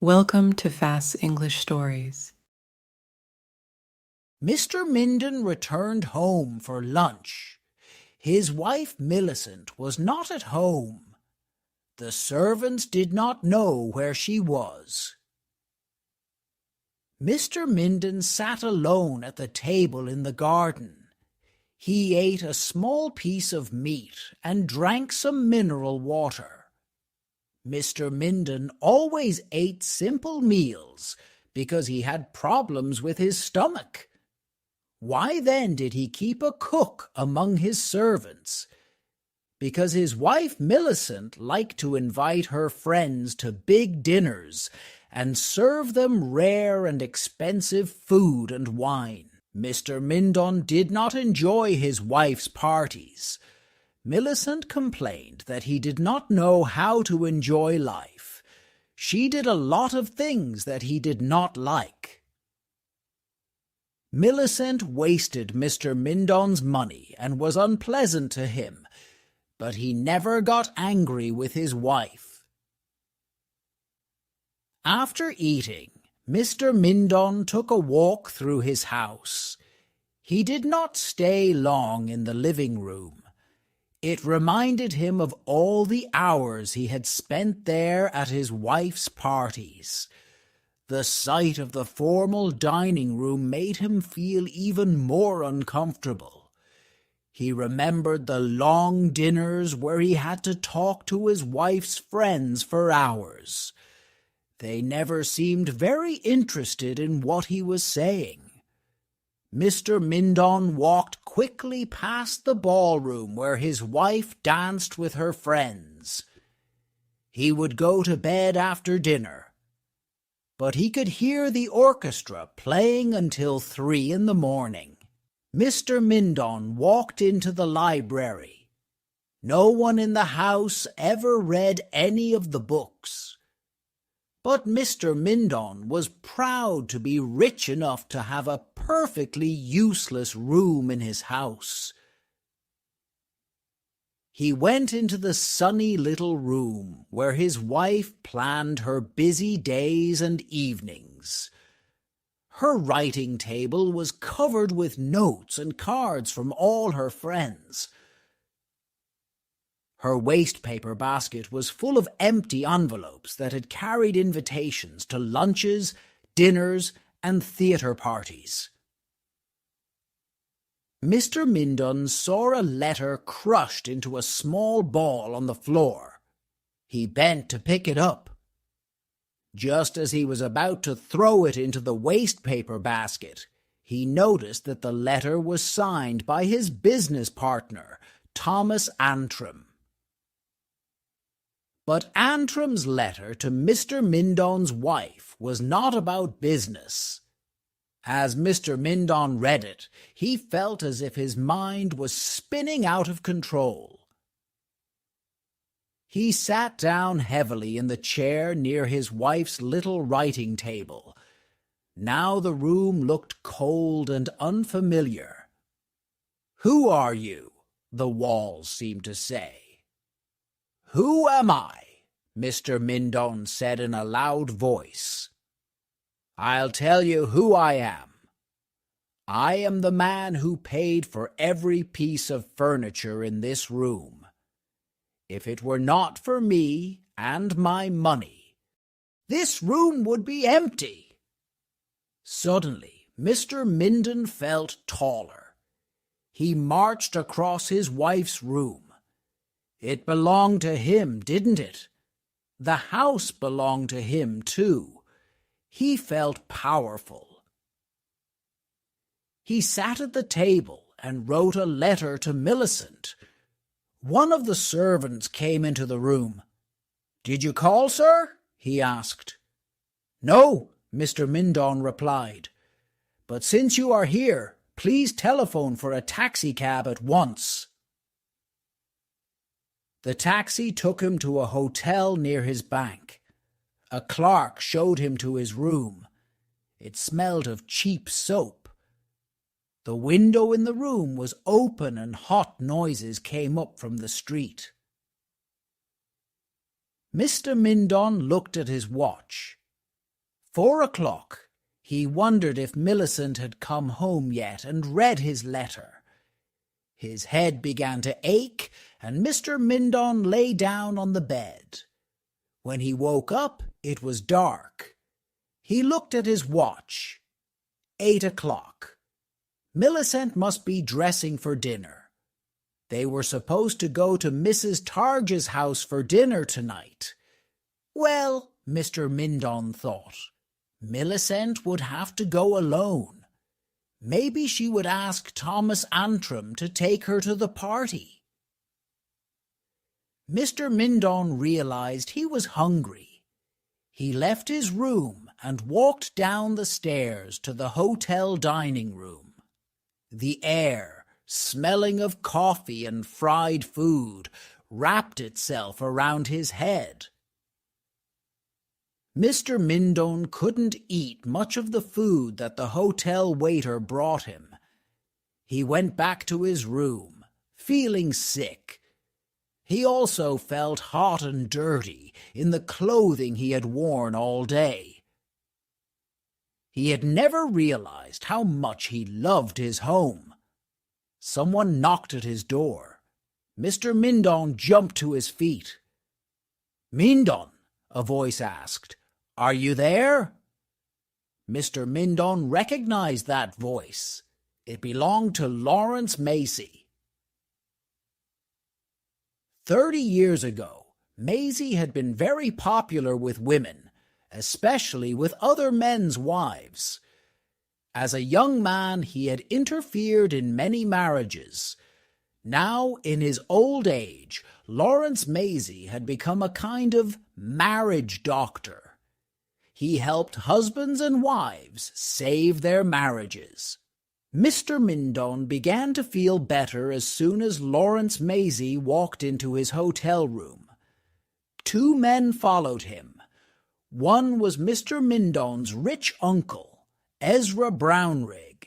Welcome to Fast English Stories. Mr. Mindon returned home for lunch. His wife Millicent was not at home. The servants did not know where she was. Mr. Mindon sat alone at the table in the garden. He ate a small piece of meat and drank some mineral water. Mr. Mindon always ate simple meals because he had problems with his stomach. Why then did he keep a cook among his servants? Because his wife Millicent liked to invite her friends to big dinners and serve them rare and expensive food and wine. Mr. Mindon did not enjoy his wife's parties. Millicent complained that he did not know how to enjoy life. She did a lot of things that he did not like. Millicent wasted Mr. Mindon's money and was unpleasant to him, but he never got angry with his wife. After eating, Mr. Mindon took a walk through his house. He did not stay long in the living room. It reminded him of all the hours he had spent there at his wife's parties. The sight of the formal dining room made him feel even more uncomfortable. He remembered the long dinners where he had to talk to his wife's friends for hours. They never seemed very interested in what he was saying. Mr. Mindon walked quickly past the ballroom where his wife danced with her friends. He would go to bed after dinner, but he could hear the orchestra playing until 3 in the morning. Mr. Mindon walked into the library. No one in the house ever read any of the books. But Mr. Mindon was proud to be rich enough to have a perfectly useless room in his house. He went into the sunny little room where his wife planned her busy days and evenings. Her writing table was covered with notes and cards from all her friends. Her waste-paper basket was full of empty envelopes that had carried invitations to lunches, dinners, and theatre parties. Mr. Mindon saw a letter crushed into a small ball on the floor. He bent to pick it up. Just as he was about to throw it into the waste-paper basket, he noticed that the letter was signed by his business partner, Thomas Antrim. But Antrim's letter to Mr. Mindon's wife was not about business. As Mr. Mindon read it, he felt as if his mind was spinning out of control. He sat down heavily in the chair near his wife's little writing table. Now the room looked cold and unfamiliar. "Who are you?" the walls seemed to say. "Who am I?" Mr. Mindon said in a loud voice. "I'll tell you who I am. I am the man who paid for every piece of furniture in this room. If it were not for me and my money, this room would be empty." Suddenly, Mr. Mindon felt taller. He marched across his wife's room. It belonged to him, didn't it? The house belonged to him, too. He felt powerful. He sat at the table and wrote a letter to Millicent. One of the servants came into the room. "Did you call, sir?" he asked. "No," Mr. Mindon replied. "But since you are here, please telephone for a taxicab at once." The taxi took him to a hotel near his bank. A clerk showed him to his room. It smelled of cheap soap. The window in the room was open and hot noises came up from the street. Mr. Mindon looked at his watch. 4 o'clock. He wondered if Millicent had come home yet and read his letter. His head began to ache, and Mr. Mindon lay down on the bed. When he woke up, it was dark. He looked at his watch. 8 o'clock. Millicent must be dressing for dinner. They were supposed to go to Mrs. Targe's house for dinner tonight. Well, Mr. Mindon thought, Millicent would have to go alone. Maybe she would ask Thomas Antrim to take her to the party. Mr. Mindon realized he was hungry. He left his room and walked down the stairs to the hotel dining room. The air, smelling of coffee and fried food, wrapped itself around his head. Mr. Mindon couldn't eat much of the food that the hotel waiter brought him. He went back to his room, feeling sick. He also felt hot and dirty in the clothing he had worn all day. He had never realized how much he loved his home. Someone knocked at his door. Mr. Mindon jumped to his feet. "Mindon," a voice asked, "are you there?" Mr. Mindon recognized that voice. It belonged to Lawrence Macy. 30 years ago, Maisie had been very popular with women, especially with other men's wives. As a young man, he had interfered in many marriages. Now, in his old age, Lawrence Macy had become a kind of marriage doctor. He helped husbands and wives save their marriages. Mr. Mindon began to feel better as soon as Lawrence Macy walked into his hotel room. 2 men followed him. One was Mr. Mindon's rich uncle, Ezra Brownrigg.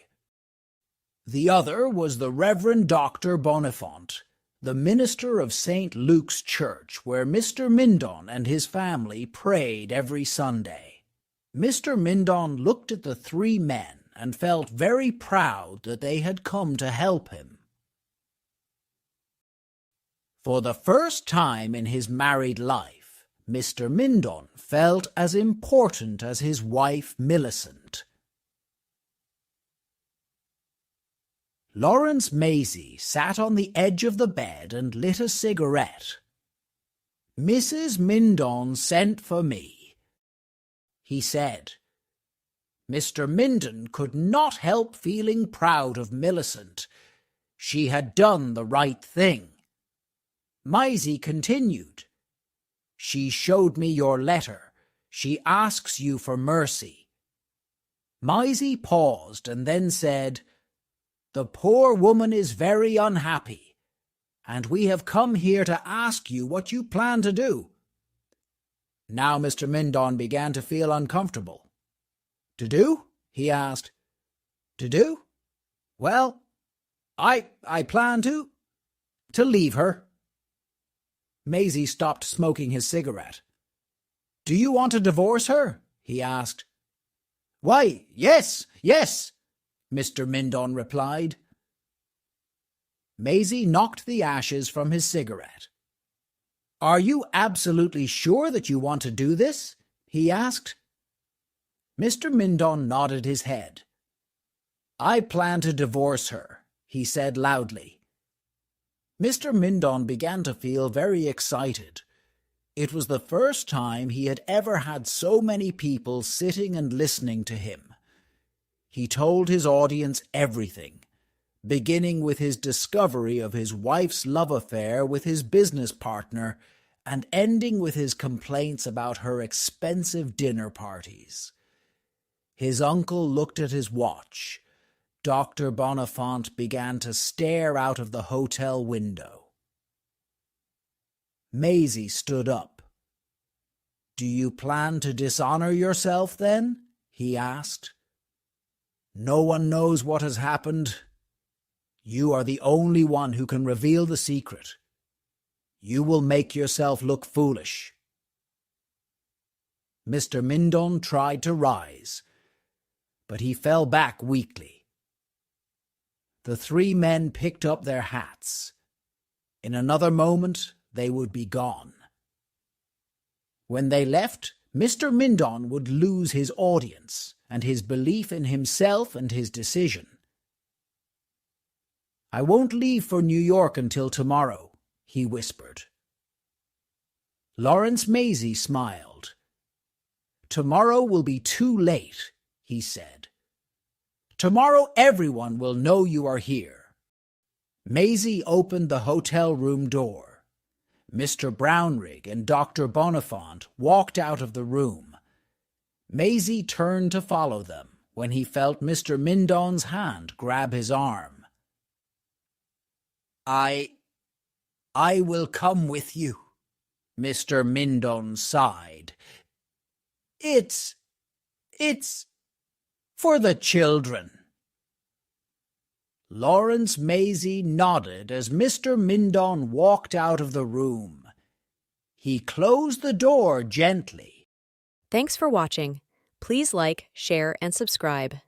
The other was the Reverend Dr. Bonifant, the minister of St. Luke's Church, where Mr. Mindon and his family prayed every Sunday. Mr. Mindon looked at the 3 men and felt very proud that they had come to help him. For the first time in his married life, Mr. Mindon felt as important as his wife Millicent. Lawrence Macy sat on the edge of the bed and lit a cigarette. "Mrs. Mindon sent for me," he said. Mr. Mindon could not help feeling proud of Millicent. She had done the right thing. Maisy continued, "She showed me your letter. She asks you for mercy." Maisy paused and then said, "The poor woman is very unhappy, and we have come here to ask you what you plan to do." Now Mr. Mindon began to feel uncomfortable. "To do?" he asked. "To do? Well, I plan to leave her." Maisy stopped smoking his cigarette. "Do you want to divorce her?" he asked. "Why, yes, Mr. Mindon replied. Maisy knocked the ashes from his cigarette. "Are you absolutely sure that you want to do this?" he asked. Mr. Mindon nodded his head. "I plan to divorce her," he said loudly. Mr. Mindon began to feel very excited. It was the first time he had ever had so many people sitting and listening to him. He told his audience everything, beginning with his discovery of his wife's love affair with his business partner and ending with his complaints about her expensive dinner parties. His uncle looked at his watch. Dr. Bonifant began to stare out of the hotel window. Maisy stood up. "Do you plan to dishonor yourself, then?" he asked. "No one knows what has happened. You are the only one who can reveal the secret. You will make yourself look foolish." Mr. Mindon tried to rise, but he fell back weakly. The three men picked up their hats. In another moment, they would be gone. When they left, Mr. Mindon would lose his audience and his belief in himself and his decision. "I won't leave for New York until tomorrow," he whispered. Lawrence Maisie smiled. "Tomorrow will be too late," he said. "Tomorrow everyone will know you are here." Maisie opened the hotel room door. Mr. Brownrigg and Dr. Bonifant walked out of the room. Maisie turned to follow them when he felt Mr. Mindon's hand grab his arm. I will come with you," Mr. Mindon sighed. It's for the children." Lawrence Maisie nodded as Mr. Mindon walked out of the room. He closed the door gently. Thanks for watching. Please like, share, and subscribe.